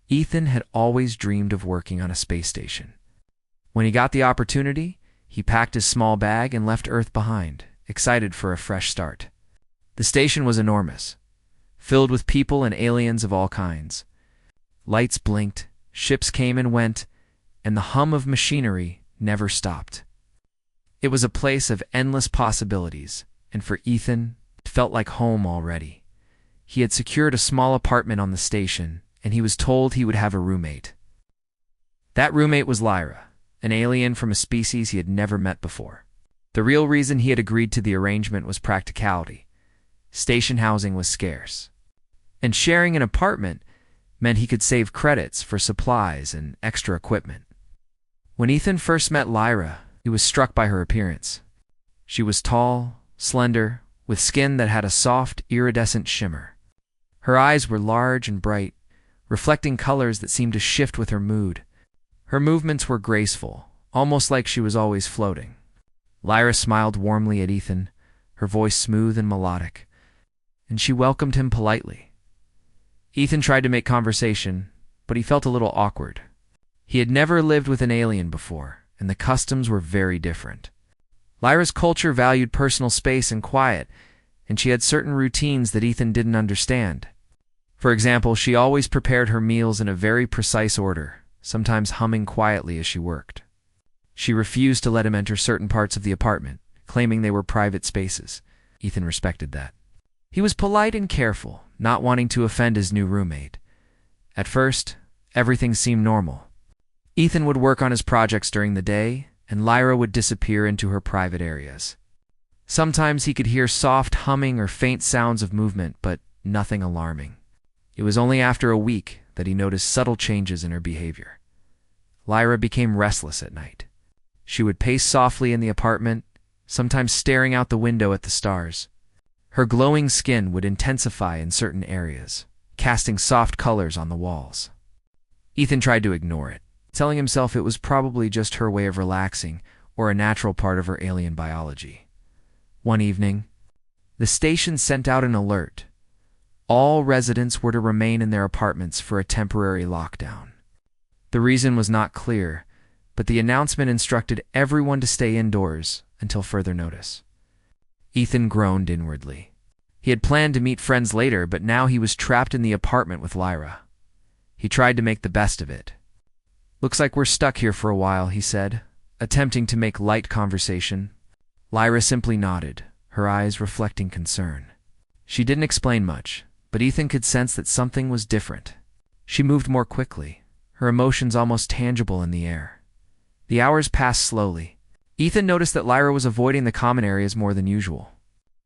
Ethan had always dreamed of working on a space station. When he got the opportunity, he packed his small bag and left Earth behind, excited for a fresh start. The station was enormous, filled with people and aliens of all kinds. Lights blinked, ships came and went, and the hum of machinery never stopped. It was a place of endless possibilities, and for Ethan, it felt like home already. He had secured a small apartment on the station, and he was told he would have a roommate. That roommate was Lyra, an alien from a species he had never met before. The real reason he had agreed to the arrangement was practicality. Station housing was scarce, and sharing an apartment meant he could save credits for supplies and extra equipment. When Ethan first met Lyra, he was struck by her appearance. She was tall, slender, with skin that had a soft, iridescent shimmer. Her eyes were large and bright, reflecting colors that seemed to shift with her mood. Her movements were graceful, almost like she was always floating. Lyra smiled warmly at Ethan, her voice smooth and melodic, and she welcomed him politely. Ethan tried to make conversation, but he felt a little awkward. He had never lived with an alien before, and the customs were very different. Lyra's culture valued personal space and quiet, and she had certain routines that Ethan didn't understand. For example, she always prepared her meals in a very precise order, sometimes humming quietly as she worked. She refused to let him enter certain parts of the apartment, claiming they were private spaces. Ethan respected that. He was polite and careful, not wanting to offend his new roommate. At first, everything seemed normal. Ethan would work on his projects during the day, and Lyra would disappear into her private areas. Sometimes he could hear soft humming or faint sounds of movement, but nothing alarming. It was only after a week that he noticed subtle changes in her behavior. Lyra became restless at night. She would pace softly in the apartment, sometimes staring out the window at the stars. Her glowing skin would intensify in certain areas, casting soft colors on the walls. Ethan tried to ignore it, telling himself it was probably just her way of relaxing or a natural part of her alien biology. One evening, the station sent out an alert. All residents were to remain in their apartments for a temporary lockdown. The reason was not clear, but the announcement instructed everyone to stay indoors until further notice. Ethan groaned inwardly. He had planned to meet friends later, but now he was trapped in the apartment with Lyra. He tried to make the best of it. "Looks like we're stuck here for a while," he said, attempting to make light conversation. Lyra simply nodded, her eyes reflecting concern. She didn't explain much, but Ethan could sense that something was different. She moved more quickly, her emotions almost tangible in the air. The hours passed slowly. Ethan noticed that Lyra was avoiding the common areas more than usual.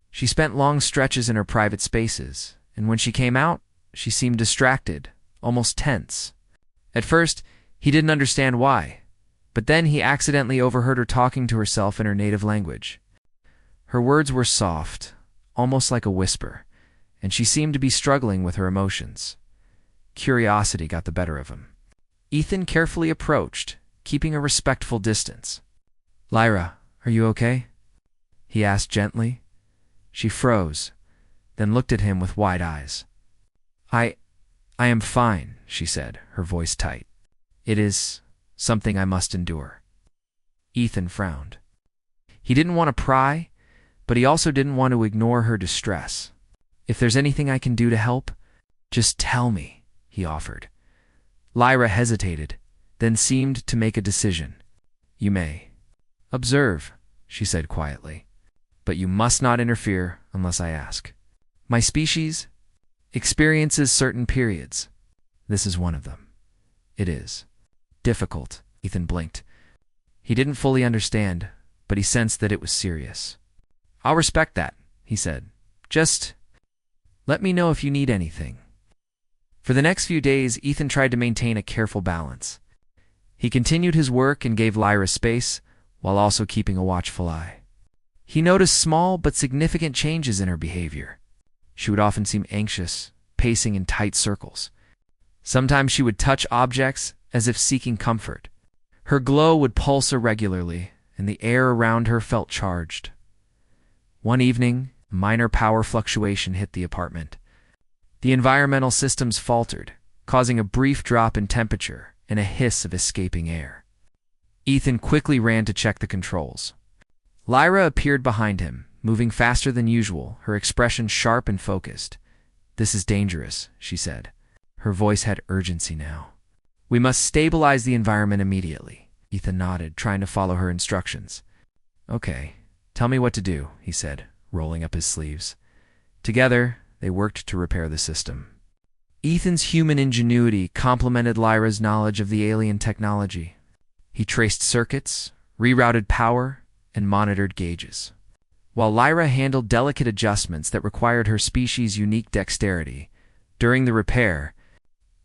She spent long stretches in her private spaces, and when she came out, she seemed distracted, almost tense. At first, he didn't understand why, but then he accidentally overheard her talking to herself in her native language. Her words were soft, almost like a whisper, and she seemed to be struggling with her emotions. Curiosity got the better of him. Ethan carefully approached, keeping a respectful distance. "Lyra, are you okay?" he asked gently. She froze, then looked at him with wide eyes. I am fine," she said, her voice tight. "It is something I must endure." Ethan frowned. He didn't want to pry, but he also didn't want to ignore her distress. "If there's anything I can do to help, just tell me," he offered. Lyra hesitated, then seemed to make a decision. "You may observe," she said quietly, "but you must not interfere unless I ask. My species experiences certain periods. This is one of them. It is difficult." Ethan blinked. He didn't fully understand, but he sensed that it was serious. "I'll respect that," he said. "Just let me know if you need anything." For the next few days, Ethan tried to maintain a careful balance. He continued his work and gave Lyra space, while also keeping a watchful eye. He noticed small but significant changes in her behavior. She would often seem anxious, pacing in tight circles. Sometimes she would touch objects as if seeking comfort. Her glow would pulse irregularly, and the air around her felt charged. One evening, a minor power fluctuation hit the apartment. The environmental systems faltered, causing a brief drop in temperature and a hiss of escaping air. Ethan quickly ran to check the controls. Lyra appeared behind him, moving faster than usual, her expression sharp and focused. "This is dangerous," she said. Her voice had urgency now. "We must stabilize the environment immediately." Ethan nodded, trying to follow her instructions. "Okay, tell me what to do," he said, rolling up his sleeves. Together, they worked to repair the system. Ethan's human ingenuity complemented Lyra's knowledge of the alien technology. He traced circuits, rerouted power, and monitored gauges. While Lyra handled delicate adjustments that required her species' unique dexterity, during the repair,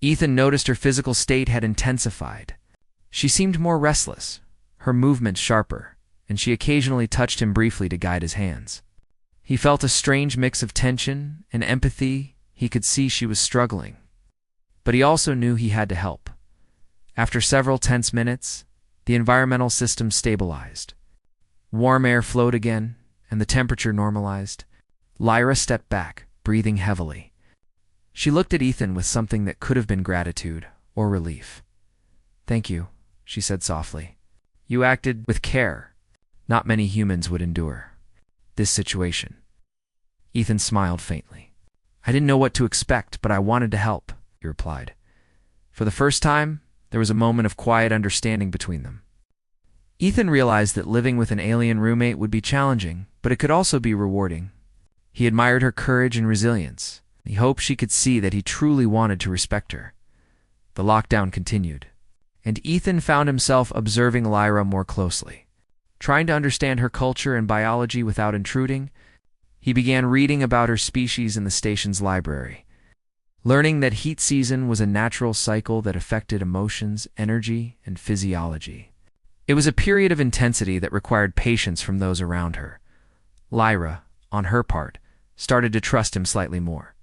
Ethan noticed her physical state had intensified. She seemed more restless, her movements sharper, and she occasionally touched him briefly to guide his hands. He felt a strange mix of tension and empathy. He could see she was struggling. But he also knew he had to help. After several tense minutes, the environmental system stabilized. Warm air flowed again, and the temperature normalized. Lyra stepped back, breathing heavily. She looked at Ethan with something that could have been gratitude or relief. "Thank you," she said softly. "You acted with care. Not many humans would endure this situation." Ethan smiled faintly. "I didn't know what to expect, but I wanted to help," he replied. For the first time, there was a moment of quiet understanding between them. Ethan realized that living with an alien roommate would be challenging, but it could also be rewarding. He admired her courage and resilience. He hoped she could see that he truly wanted to respect her. The lockdown continued, and Ethan found himself observing Lyra more closely. Trying to understand her culture and biology without intruding, he began reading about her species in the station's library. Learning that heat season was a natural cycle that affected emotions, energy, and physiology. It was a period of intensity that required patience from those around her. Lyra, on her part, started to trust him slightly more.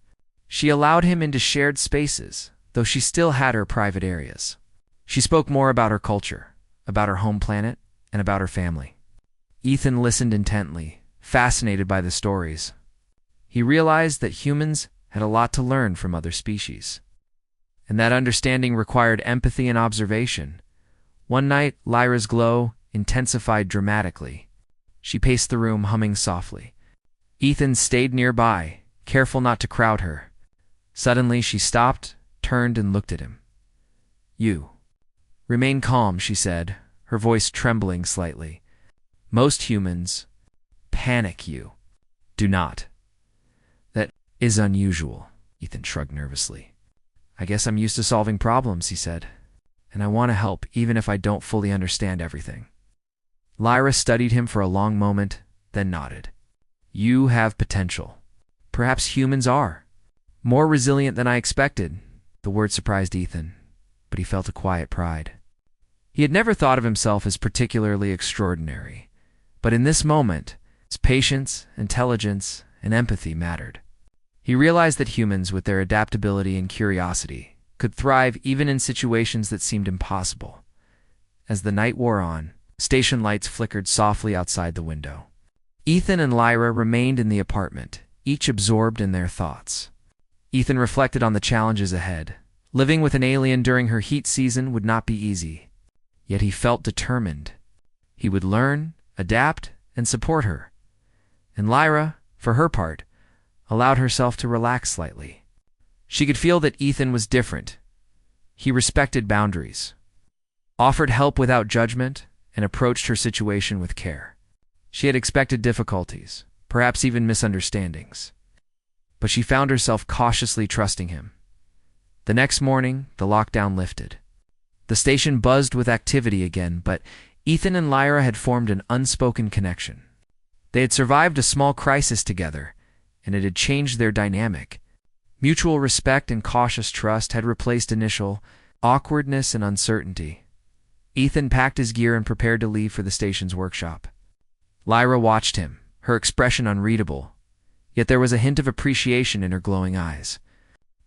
She allowed him into shared spaces, though she still had her private areas. She spoke more about her culture, about her home planet, and about her family. Ethan listened intently, fascinated by the stories. He realized that humans had a lot to learn from other species, and that understanding required empathy and observation. One night, Lyra's glow intensified dramatically. She paced the room, humming softly. Ethan stayed nearby, careful not to crowd her. Suddenly, she stopped, turned, and looked at him. "You. Remain calm," she said, her voice trembling slightly. "Most humans panic. You do not. That is unusual." Ethan shrugged nervously. "I guess I'm used to solving problems," he said. "And I want to help, even if I don't fully understand everything." Lyra studied him for a long moment, then nodded. "You have potential. Perhaps humans are more resilient than I expected." The word surprised Ethan, but he felt a quiet pride. He had never thought of himself as particularly extraordinary, but in this moment, his patience, intelligence, and empathy mattered. He realized that humans, with their adaptability and curiosity, could thrive even in situations that seemed impossible. As the night wore on, station lights flickered softly outside the window. Ethan and Lyra remained in the apartment, each absorbed in their thoughts. Ethan reflected on the challenges ahead. Living with an alien during her heat season would not be easy, yet he felt determined. He would learn, adapt, and support her. And Lyra, for her part, allowed herself to relax slightly. She could feel that Ethan was different. He respected boundaries, offered help without judgment, and approached her situation with care. She had expected difficulties, perhaps even misunderstandings, but she found herself cautiously trusting him. The next morning, the lockdown lifted. The station buzzed with activity again, but Ethan and Lyra had formed an unspoken connection. They had survived a small crisis together, and it had changed their dynamic. Mutual respect and cautious trust had replaced initial awkwardness and uncertainty. Ethan packed his gear and prepared to leave for the station's workshop. Lyra watched him, her expression unreadable, yet there was a hint of appreciation in her glowing eyes.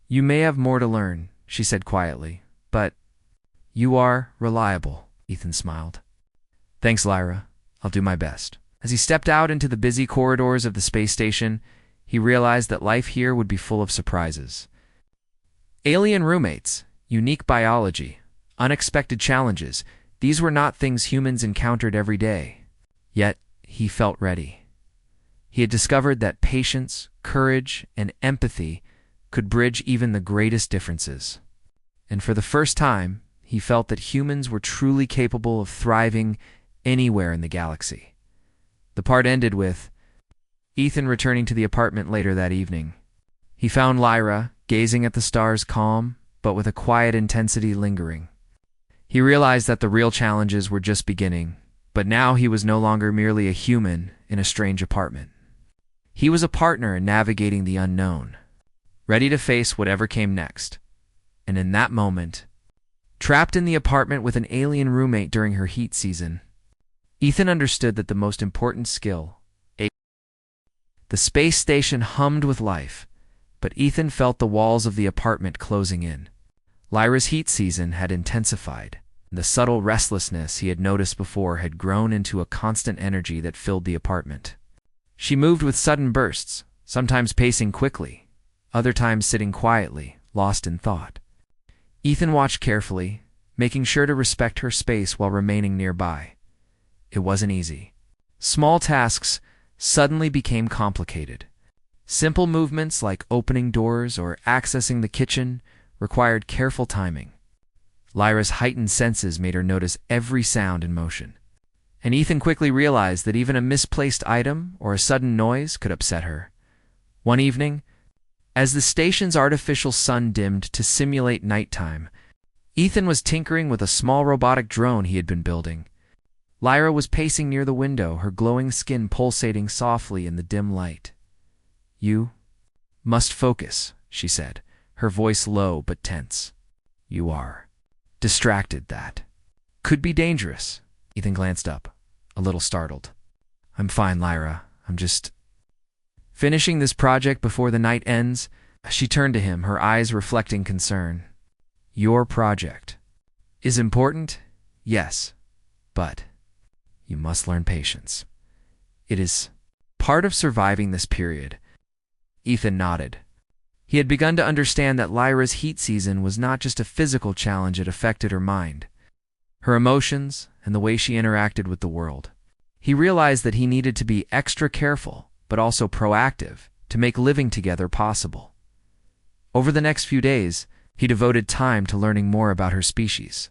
"You may have more to learn," she said quietly, "but you are reliable." Ethan smiled. "Thanks, Lyra. I'll do my best." As he stepped out into the busy corridors of the space station, he realized that life here would be full of surprises. Alien roommates, unique biology, unexpected challenges, these were not things humans encountered every day. Yet, he felt ready. He had discovered that patience, courage, and empathy could bridge even the greatest differences. And for the first time, he felt that humans were truly capable of thriving anywhere in the galaxy. The part ended with Ethan returning to the apartment later that evening. He found Lyra, gazing at the stars calm, but with a quiet intensity lingering. He realized that the real challenges were just beginning, but now he was no longer merely a human in a strange apartment. He was a partner in navigating the unknown, ready to face whatever came next. And in that moment, trapped in the apartment with an alien roommate during her heat season, Ethan understood that the most important skill. The space station hummed with life, but Ethan felt the walls of the apartment closing in. Lyra's heat season had intensified. The subtle restlessness he had noticed before had grown into a constant energy that filled the apartment. She moved with sudden bursts, sometimes pacing quickly, other times sitting quietly, lost in thought. Ethan watched carefully, making sure to respect her space while remaining nearby. It wasn't easy. Small tasks suddenly became complicated. Simple movements like opening doors or accessing the kitchen required careful timing. Lyra's heightened senses made her notice every sound and motion. And Ethan quickly realized that even a misplaced item or a sudden noise could upset her. One evening, as the station's artificial sun dimmed to simulate nighttime, Ethan was tinkering with a small robotic drone he had been building. Lyra was pacing near the window, her glowing skin pulsating softly in the dim light. "You must focus," she said, her voice low but tense. "You are distracted. That could be dangerous." Ethan glanced up, a little startled. "I'm fine, Lyra. I'm just finishing this project before the night ends." She turned to him, her eyes reflecting concern. "Your project is important, yes, but you must learn patience. It is part of surviving this period." Ethan nodded. He had begun to understand that Lyra's heat season was not just a physical challenge, it affected her mind, her emotions, and the way she interacted with the world. He realized that he needed to be extra careful, but also proactive, to make living together possible. Over the next few days, he devoted time to learning more about her species.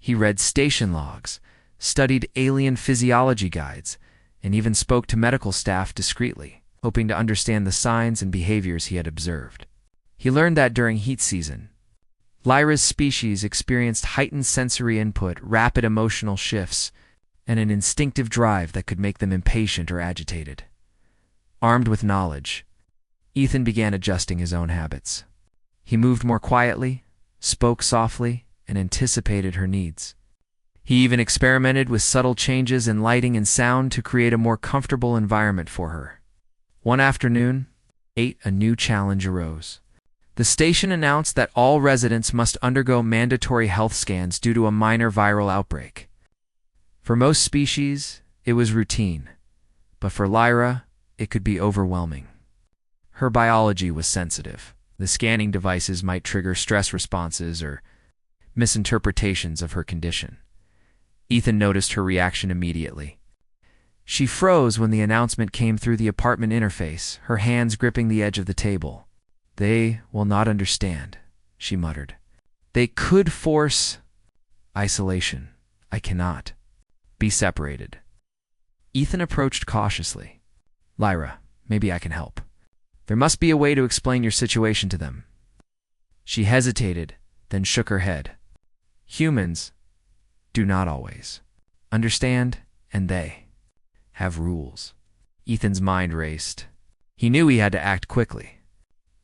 He read station logs, studied alien physiology guides, and even spoke to medical staff discreetly, hoping to understand the signs and behaviors he had observed. He learned that during heat season, Lyra's species experienced heightened sensory input, rapid emotional shifts, and an instinctive drive that could make them impatient or agitated. Armed with knowledge, Ethan began adjusting his own habits. He moved more quietly, spoke softly, and anticipated her needs. He even experimented with subtle changes in lighting and sound to create a more comfortable environment for her. One afternoon, a new challenge arose. The station announced that all residents must undergo mandatory health scans due to a minor viral outbreak. For most species, it was routine, but for Lyra, it could be overwhelming. Her biology was sensitive. The scanning devices might trigger stress responses or misinterpretations of her condition. Ethan noticed her reaction immediately. She froze when the announcement came through the apartment interface, her hands gripping the edge of the table. "They will not understand," she muttered. "They could force isolation. I cannot be separated." Ethan approached cautiously. "Lyra, maybe I can help. There must be a way to explain your situation to them." She hesitated, then shook her head. "Humans do not always understand, and they have rules." Ethan's mind raced. He knew he had to act quickly.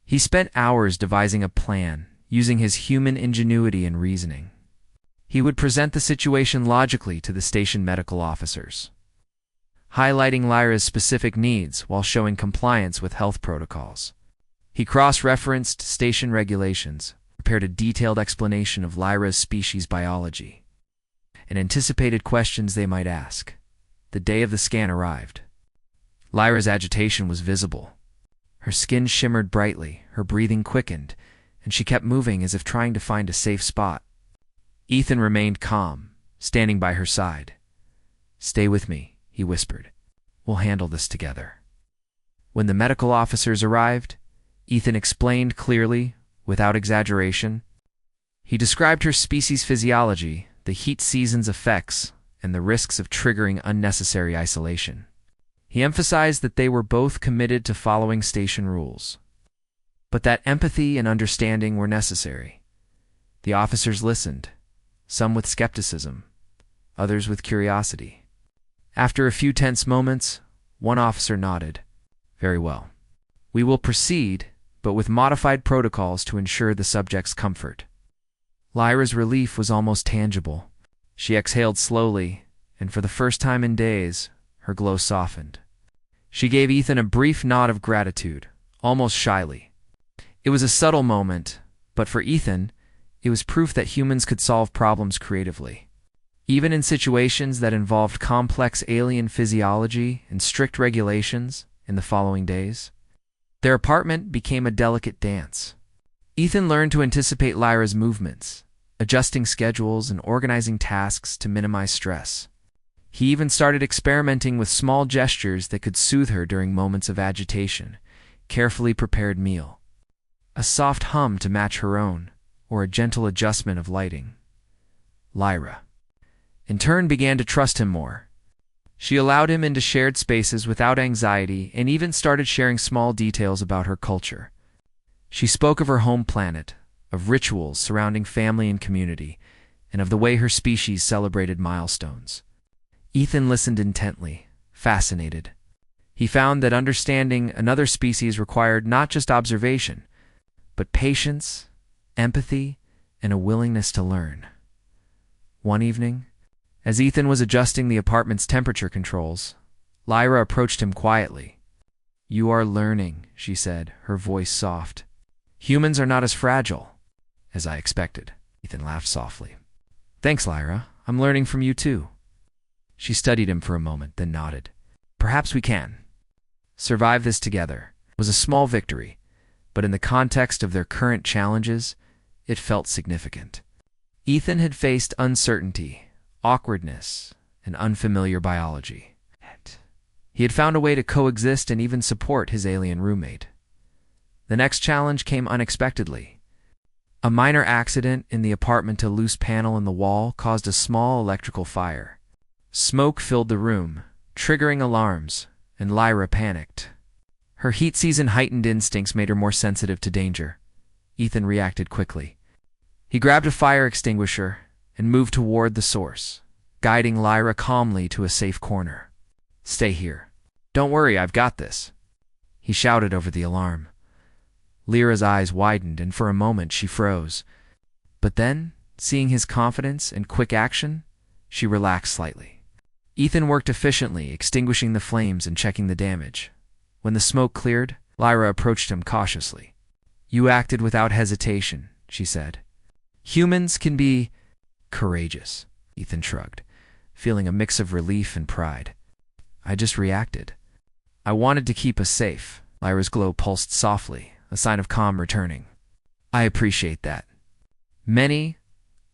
He spent hours devising a plan, using his human ingenuity and reasoning. He would present the situation logically to the station medical officers, highlighting Lyra's specific needs while showing compliance with health protocols. He cross-referenced station regulations, prepared a detailed explanation of Lyra's species biology, and anticipated questions they might ask. The day of the scan arrived. Lyra's agitation was visible. Her skin shimmered brightly, her breathing quickened, and she kept moving as if trying to find a safe spot. Ethan remained calm, standing by her side. "Stay with me," he whispered. "We'll handle this together." When the medical officers arrived, Ethan explained clearly, without exaggeration. He described her species' physiology, the heat season's effects, and the risks of triggering unnecessary isolation. He emphasized that they were both committed to following station rules, but that empathy and understanding were necessary. The officers listened, some with skepticism, others with curiosity. After a few tense moments, one officer nodded. "Very well. We will proceed, but with modified protocols to ensure the subject's comfort." Lyra's relief was almost tangible. She exhaled slowly, and for the first time in days, her glow softened. She gave Ethan a brief nod of gratitude, almost shyly. It was a subtle moment, but for Ethan, it was proof that humans could solve problems creatively. Even in situations that involved complex alien physiology and strict regulations. In the following days, their apartment became a delicate dance. Ethan learned to anticipate Lyra's movements, adjusting schedules and organizing tasks to minimize stress. He even started experimenting with small gestures that could soothe her during moments of agitation, carefully prepared meal, a soft hum to match her own, or a gentle adjustment of lighting. Lyra, in turn, began to trust him more. She allowed him into shared spaces without anxiety and even started sharing small details about her culture. She spoke of her home planet, of rituals surrounding family and community, and of the way her species celebrated milestones. Ethan listened intently, fascinated. He found that understanding another species required not just observation, but patience, empathy, and a willingness to learn. One evening, as Ethan was adjusting the apartment's temperature controls, Lyra approached him quietly. "You are learning," she said, her voice soft. "Humans are not as fragile as I expected." Ethan laughed softly. "Thanks, Lyra. I'm learning from you too." She studied him for a moment, then nodded. "Perhaps we can survive this together." It was a small victory, but in the context of their current challenges, it felt significant. Ethan had faced uncertainty, awkwardness, and unfamiliar biology. He had found a way to coexist and even support his alien roommate. The next challenge came unexpectedly. A minor accident in the apartment, a loose panel in the wall, caused a small electrical fire. Smoke filled the room, triggering alarms, and Lyra panicked. Her heat-season heightened instincts made her more sensitive to danger. Ethan reacted quickly. He grabbed a fire extinguisher and moved toward the source, guiding Lyra calmly to a safe corner. "Stay here. Don't worry, I've got this," he shouted over the alarm. Lyra's eyes widened, and for a moment she froze. But then, seeing his confidence and quick action, she relaxed slightly. Ethan worked efficiently, extinguishing the flames and checking the damage. When the smoke cleared, Lyra approached him cautiously. "You acted without hesitation," she said. "Humans can be courageous." Ethan shrugged, feeling a mix of relief and pride. "I just reacted. I wanted to keep us safe." Lyra's glow pulsed softly, a sign of calm returning. "I appreciate that. Many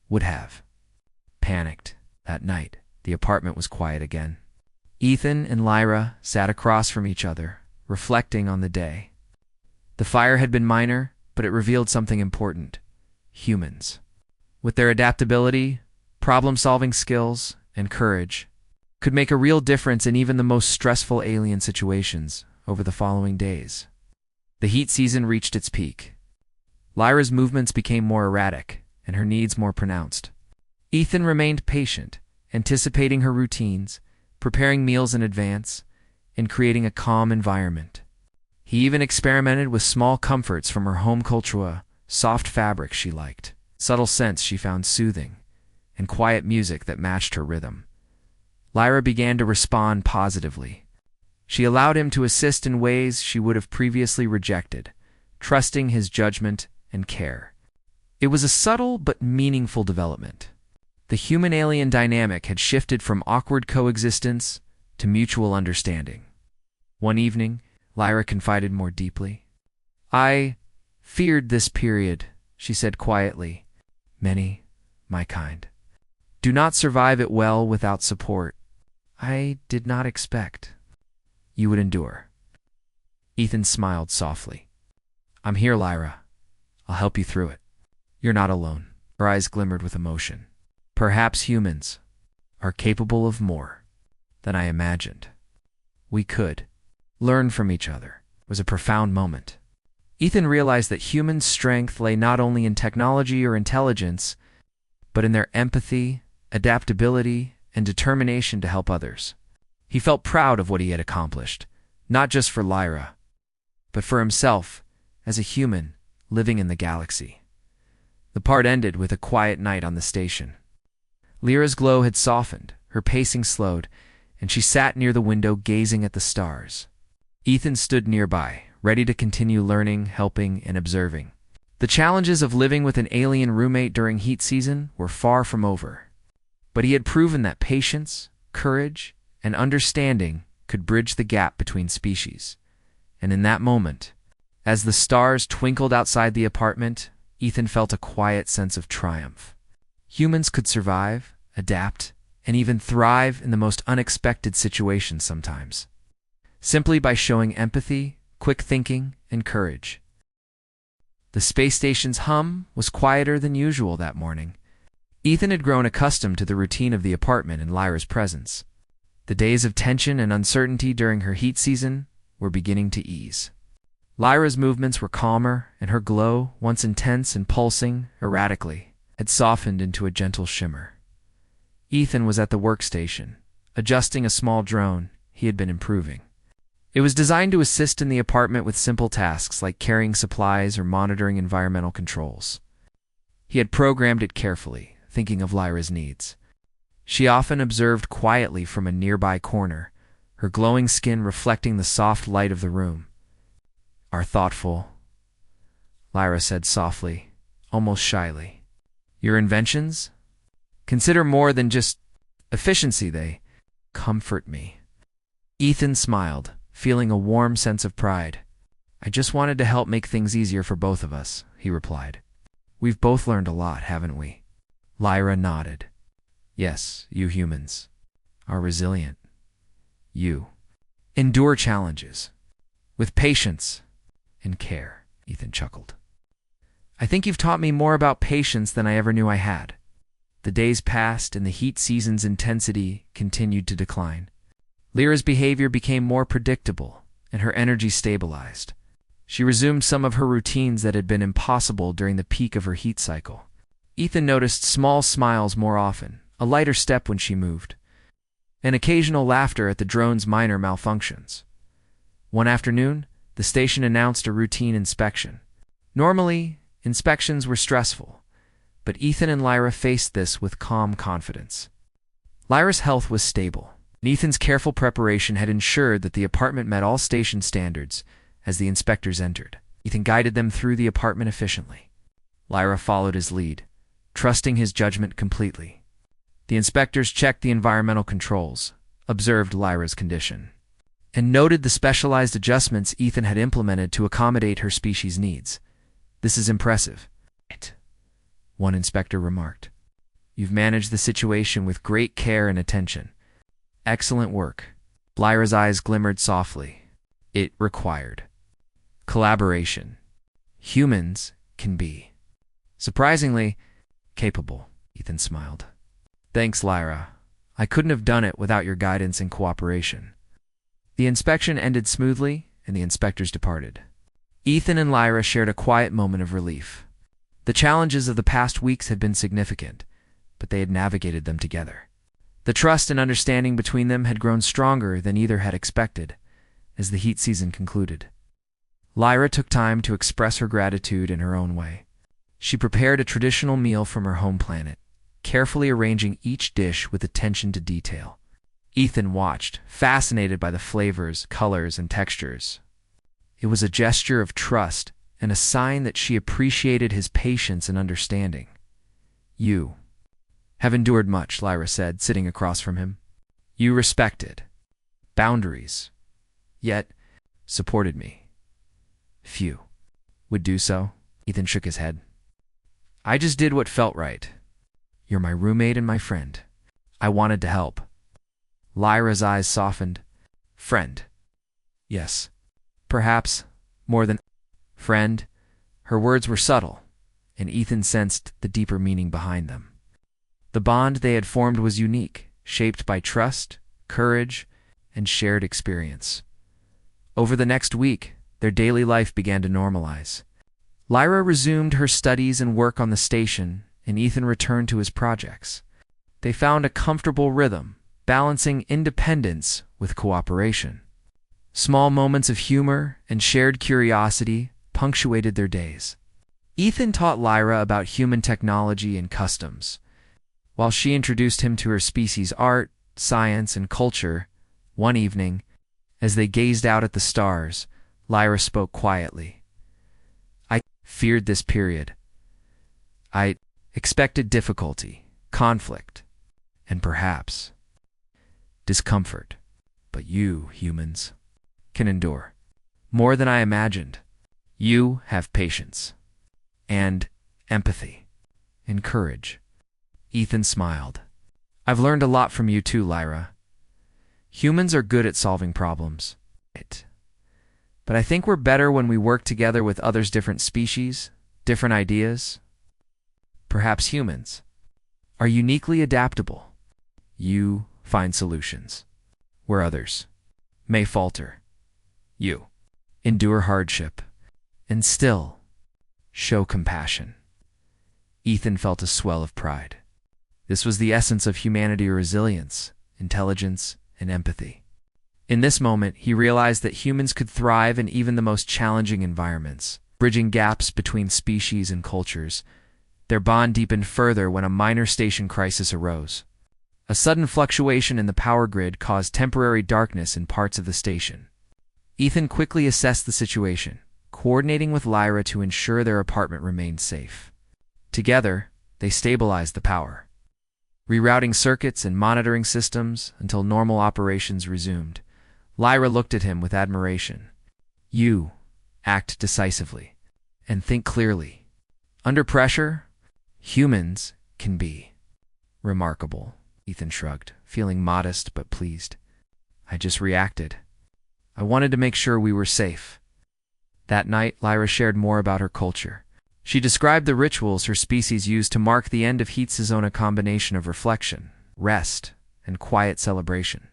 would have panicked." That night, the apartment was quiet again. Ethan and Lyra sat across from each other, reflecting on the day. The fire had been minor, but it revealed something important. Humans, with their adaptability, problem-solving skills, and courage, could make a real difference in even the most stressful alien situations. Over the following days, the heat season reached its peak. Lyra's movements became more erratic, and her needs more pronounced. Ethan remained patient, anticipating her routines, preparing meals in advance, and creating a calm environment. He even experimented with small comforts from her home culture, soft fabric she liked, subtle scents she found soothing, and quiet music that matched her rhythm. Lyra began to respond positively. She allowed him to assist in ways she would have previously rejected, trusting his judgment and care. It was a subtle but meaningful development. The human-alien dynamic had shifted from awkward coexistence to mutual understanding. One evening, Lyra confided more deeply. "I feared this period she said quietly. Many, my kind, do not survive it well without support. I did not expect you would endure. Ethan smiled softly. I'm here, Lyra. I'll help you through it. You're not alone. Her eyes glimmered with emotion. Perhaps humans are capable of more than I imagined. We could learn from each other. It was a profound moment. Ethan realized that human strength lay not only in technology or intelligence, but in their empathy, adaptability, and determination to help others. He felt proud of what he had accomplished, not just for Lyra, but for himself as a human living in the galaxy. The part ended with a quiet night on the station. Lyra's glow had softened, her pacing slowed, and she sat near the window gazing at the stars. Ethan stood nearby, ready to continue learning, helping, and observing. The challenges of living with an alien roommate during heat season were far from over, but he had proven that patience, courage, and understanding could bridge the gap between species. And in that moment, as the stars twinkled outside the apartment, Ethan felt a quiet sense of triumph. Humans could survive, adapt, and even thrive in the most unexpected situations sometimes, simply by showing empathy, quick thinking, and courage. The space station's hum was quieter than usual that morning. Ethan had grown accustomed to the routine of the apartment in Lyra's presence. The days of tension and uncertainty during her heat season were beginning to ease. Lyra's movements were calmer, and her glow, once intense and pulsing erratically, had softened into a gentle shimmer. Ethan was at the workstation, adjusting a small drone he had been improving. It was designed to assist in the apartment with simple tasks like carrying supplies or monitoring environmental controls. He had programmed it carefully, thinking of Lyra's needs. She often observed quietly from a nearby corner, her glowing skin reflecting the soft light of the room. Are thoughtful, Lyra said softly, almost shyly. Your inventions? Consider more than just efficiency, they comfort me. Ethan smiled, feeling a warm sense of pride. I just wanted to help make things easier for both of us, he replied. We've both learned a lot, haven't we? Lyra nodded. Yes, you humans are resilient. You endure challenges with patience and care, Ethan chuckled. I think you've taught me more about patience than I ever knew I had. The days passed and the heat season's intensity continued to decline. Lyra's behavior became more predictable and her energy stabilized. She resumed some of her routines that had been impossible during the peak of her heat cycle. Ethan noticed small smiles more often, a lighter step when she moved, and occasional laughter at the drone's minor malfunctions. One afternoon, the station announced a routine inspection. Normally, inspections were stressful, but Ethan and Lyra faced this with calm confidence. Lyra's health was stable, and Ethan's careful preparation had ensured that the apartment met all station standards as the inspectors entered. Ethan guided them through the apartment efficiently. Lyra followed his lead, trusting his judgment completely. The inspectors checked the environmental controls, observed Lyra's condition, and noted the specialized adjustments Ethan had implemented to accommodate her species' needs. This is impressive, one inspector remarked. You've managed the situation with great care and attention. Excellent work. Lyra's eyes glimmered softly. It required collaboration. Humans can be surprisingly capable, Ethan smiled. Thanks, Lyra. I couldn't have done it without your guidance and cooperation. The inspection ended smoothly, and the inspectors departed. Ethan and Lyra shared a quiet moment of relief. The challenges of the past weeks had been significant, but they had navigated them together. The trust and understanding between them had grown stronger than either had expected as the heat season concluded. Lyra took time to express her gratitude in her own way. She prepared a traditional meal from her home planet, carefully arranging each dish with attention to detail. Ethan watched, fascinated by the flavors, colors, and textures. It was a gesture of trust and a sign that she appreciated his patience and understanding. You have endured much, Lyra said, sitting across from him. You respected boundaries, yet supported me. Few would do so. Ethan shook his head. I just did what felt right. You're my roommate and my friend. I wanted to help. Lyra's eyes softened. Friend. Yes. Perhaps more than friend. Her words were subtle, and Ethan sensed the deeper meaning behind them. The bond they had formed was unique, shaped by trust, courage, and shared experience. Over the next week, their daily life began to normalize. Lyra resumed her studies and work on the station, and Ethan returned to his projects. They found a comfortable rhythm, balancing independence with cooperation. Small moments of humor and shared curiosity punctuated their days. Ethan taught Lyra about human technology and customs, while she introduced him to her species' art, science, and culture. One evening, as they gazed out at the stars, Lyra spoke quietly. I feared this period. I expected difficulty, conflict, and perhaps discomfort. But you, humans, can endure more than I imagined. You have patience and empathy and courage. Ethan smiled. I've learned a lot from you too, Lyra. Humans are good at solving problems. But I think we're better when we work together with others, different species, different ideas. Perhaps humans are uniquely adaptable. You find solutions where others may falter. You endure hardship and still show compassion. Ethan felt a swell of pride. This was the essence of humanity: resilience, intelligence, and empathy. In this moment, he realized that humans could thrive in even the most challenging environments, bridging gaps between species and cultures. Their bond deepened further when a minor station crisis arose. A sudden fluctuation in the power grid caused temporary darkness in parts of the station. Ethan quickly assessed the situation, coordinating with Lyra to ensure their apartment remained safe. Together, they stabilized the power, rerouting circuits and monitoring systems until normal operations resumed. Lyra looked at him with admiration. You act decisively and think clearly. Under pressure, humans can be remarkable. Ethan shrugged, feeling modest but pleased. I just reacted. I wanted to make sure we were safe. That night, Lyra shared more about her culture. She described the rituals her species used to mark the end of heat season, a combination of reflection, rest, and quiet celebration.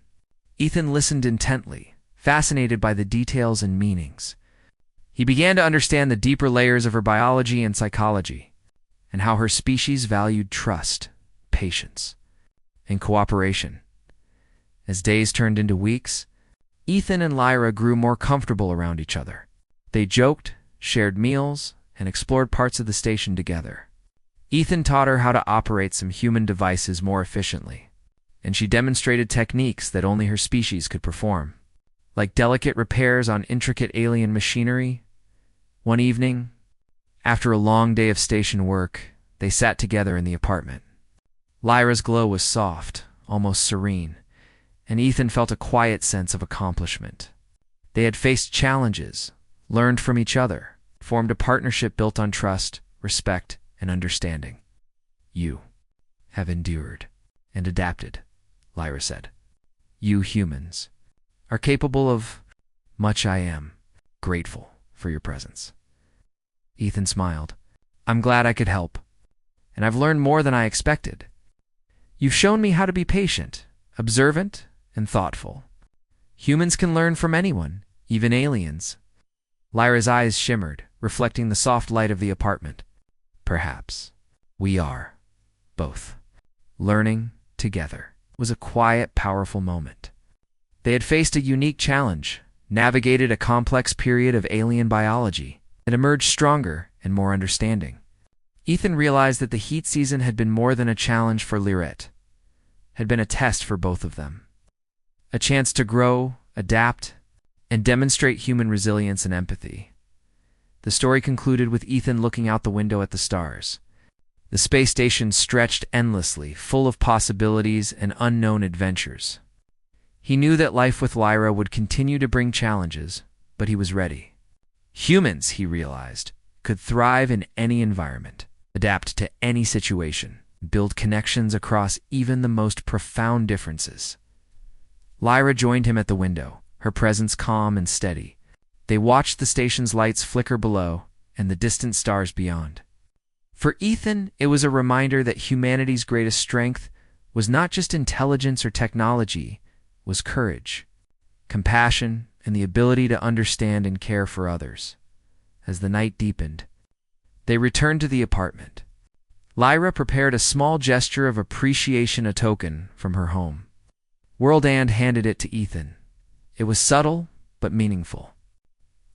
Ethan listened intently, fascinated by the details and meanings. He began to understand the deeper layers of her biology and psychology, and how her species valued trust, patience, and cooperation. As days turned into weeks, Ethan and Lyra grew more comfortable around each other. They joked, shared meals, and explored parts of the station together. Ethan taught her how to operate some human devices more efficiently, and she demonstrated techniques that only her species could perform, like delicate repairs on intricate alien machinery. One evening, after a long day of station work, they sat together in the apartment. Lyra's glow was soft, almost serene, and Ethan felt a quiet sense of accomplishment. They had faced challenges, learned from each other, formed a partnership built on trust, respect, and understanding. You have endured and adapted, Lyra said. You humans are capable of much. I am grateful for your presence. Ethan smiled. I'm glad I could help, and I've learned more than I expected. You've shown me how to be patient, observant, and thoughtful. Humans can learn from anyone, even aliens. Lyra's eyes shimmered, reflecting the soft light of the apartment. Perhaps we are both learning together. It was a quiet, powerful moment. They had faced a unique challenge, navigated a complex period of alien biology, and emerged stronger and more understanding. Ethan realized that the heat season had been more than a challenge for Lyra, had been a test for both of them. A chance to grow, adapt, and demonstrate human resilience and empathy. The story concluded with Ethan looking out the window at the stars. The space station stretched endlessly, full of possibilities and unknown adventures. He knew that life with Lyra would continue to bring challenges, but he was ready. Humans, he realized, could thrive in any environment. adapt to any situation, build connections across even the most profound differences. Lyra joined him at the window, her presence calm and steady. They watched the station's lights flicker below and the distant stars beyond. For Ethan, it was a reminder that humanity's greatest strength was not just intelligence or technology, was courage, compassion, and the ability to understand and care for others. As the night deepened, they returned to the apartment. Lyra prepared a small gesture of appreciation, a token from her home. World handed it to Ethan. It was subtle but meaningful.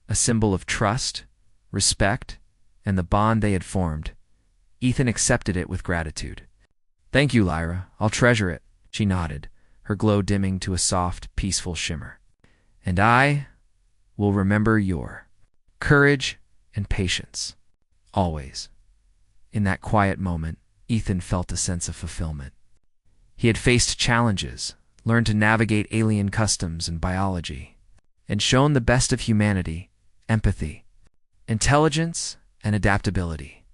A symbol of trust, respect, and the bond they had formed. Ethan accepted it with gratitude. "Thank you, Lyra. I'll treasure it," she nodded, her glow dimming to a soft, peaceful shimmer. "And I will remember your courage and patience. Always." In that quiet moment, Ethan felt a sense of fulfillment. He had faced challenges, learned to navigate alien customs and biology, and shown the best of humanity: empathy, intelligence, and adaptability.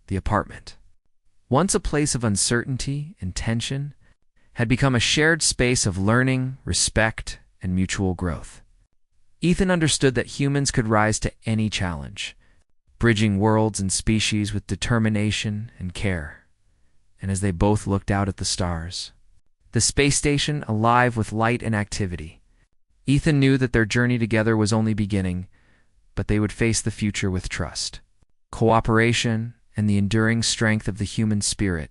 The apartment, once a place of uncertainty and tension, had become a shared space of learning, respect, and mutual growth. Ethan understood that humans could rise to any challenge, bridging worlds and species with determination and care. And as they both looked out at the stars, the space station alive with light and activity, Ethan knew that their journey together was only beginning, but they would face the future with trust, cooperation, and the enduring strength of the human spirit.